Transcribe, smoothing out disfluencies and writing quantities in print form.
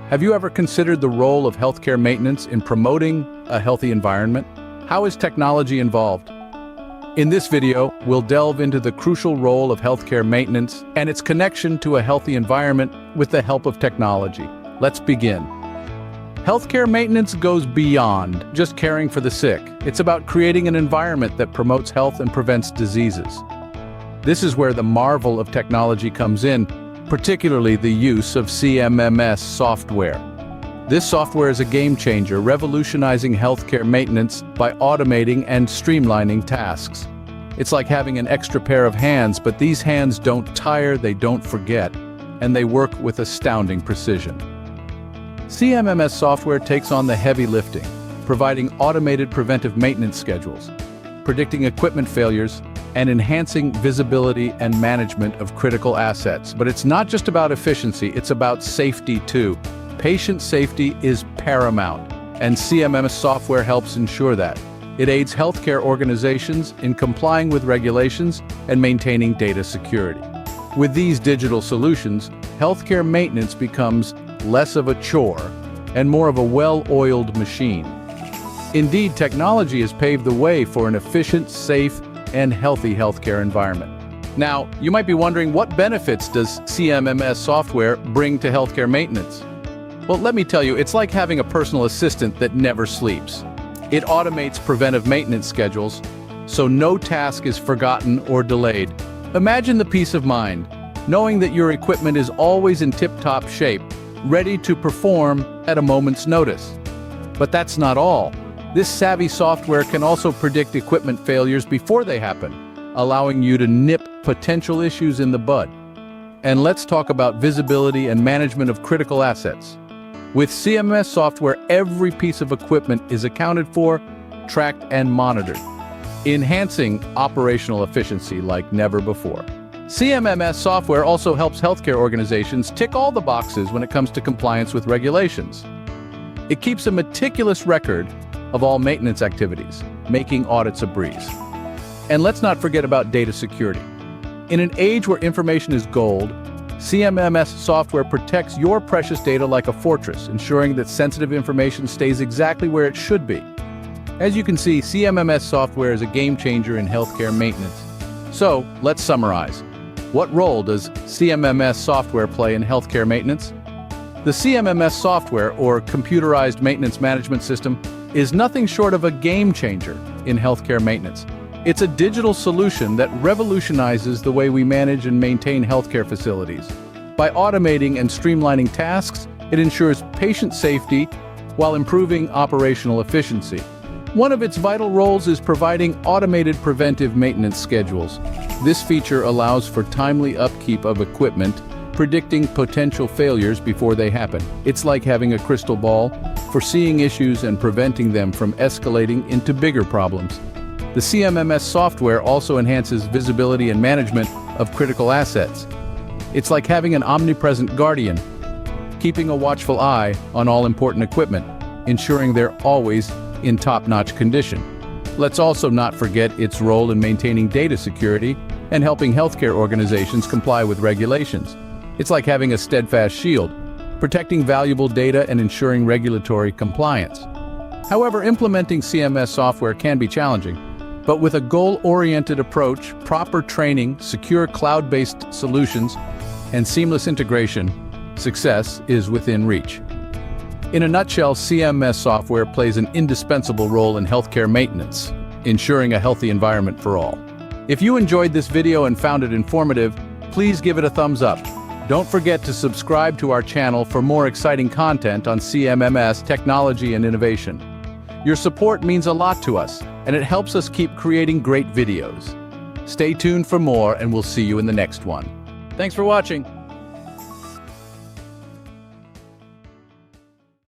Have you ever considered the role of healthcare maintenance in promoting a healthy environment? How is technology involved? In this video, we'll delve into the crucial role of healthcare maintenance and its connection to a healthy environment with the help of technology. Let's begin. Healthcare maintenance goes beyond just caring for the sick. It's about creating an environment that promotes health and prevents diseases. This is where the marvel of technology comes in, particularly the use of CMMS software. This software is a game changer, revolutionizing healthcare maintenance by automating and streamlining tasks. It's like having an extra pair of hands, but these hands don't tire, they don't forget, and they work with astounding precision. CMMS software takes on the heavy lifting, providing automated preventive maintenance schedules, predicting equipment failures, and enhancing visibility and management of critical assets. But it's not just about efficiency, it's about safety too. Patient safety is paramount, and CMMS software helps ensure that. It aids healthcare organizations in complying with regulations and maintaining data security. With these digital solutions, healthcare maintenance becomes less of a chore and more of a well-oiled machine. Indeed, technology has paved the way for an efficient, safe, and healthy healthcare environment. Now, you might be wondering, what benefits does CMMS software bring to healthcare maintenance? Well, let me tell you, it's like having a personal assistant that never sleeps. It automates preventive maintenance schedules, so no task is forgotten or delayed. Imagine the peace of mind, knowing that your equipment is always in tip-top shape, ready to perform at a moment's notice. But that's not all. This savvy software can also predict equipment failures before they happen, allowing you to nip potential issues in the bud. And let's talk about visibility and management of critical assets. With CMMS software, every piece of equipment is accounted for, tracked, and monitored, enhancing operational efficiency like never before. CMMS software also helps healthcare organizations tick all the boxes when it comes to compliance with regulations. It keeps a meticulous record of all maintenance activities, making audits a breeze. And let's not forget about data security. In an age where information is gold, CMMS software protects your precious data like a fortress, ensuring that sensitive information stays exactly where it should be. As you can see, CMMS software is a game changer in healthcare maintenance. So, let's summarize. What role does CMMS software play in healthcare maintenance? The CMMS software, or Computerized Maintenance Management System, is nothing short of a game changer in healthcare maintenance. It's a digital solution that revolutionizes the way we manage and maintain healthcare facilities. By automating and streamlining tasks, it ensures patient safety while improving operational efficiency. One of its vital roles is providing automated preventive maintenance schedules. This feature allows for timely upkeep of equipment, predicting potential failures before they happen. It's like having a crystal ball, foreseeing issues and preventing them from escalating into bigger problems. The CMMS software also enhances visibility and management of critical assets. It's like having an omnipresent guardian, keeping a watchful eye on all important equipment, ensuring they're always in top-notch condition. Let's also not forget its role in maintaining data security and helping healthcare organizations comply with regulations. It's like having a steadfast shield, protecting valuable data and ensuring regulatory compliance. However, implementing CMMS software can be challenging, but with a goal-oriented approach, proper training, secure cloud-based solutions, and seamless integration, success is within reach. In a nutshell, CMMS software plays an indispensable role in healthcare maintenance, ensuring a healthy environment for all. If you enjoyed this video and found it informative, please give it a thumbs up. Don't forget to subscribe to our channel for more exciting content on CMMS technology and innovation. Your support means a lot to us, and it helps us keep creating great videos. Stay tuned for more, and we'll see you in the next one. Thanks for watching.